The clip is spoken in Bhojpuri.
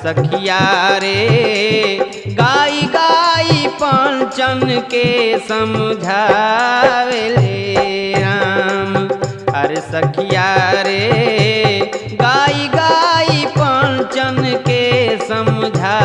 सखिया रे गाई गाई पंचन के समझावेले राम। अरे सखिया रे गाई गाई पंचन के समझा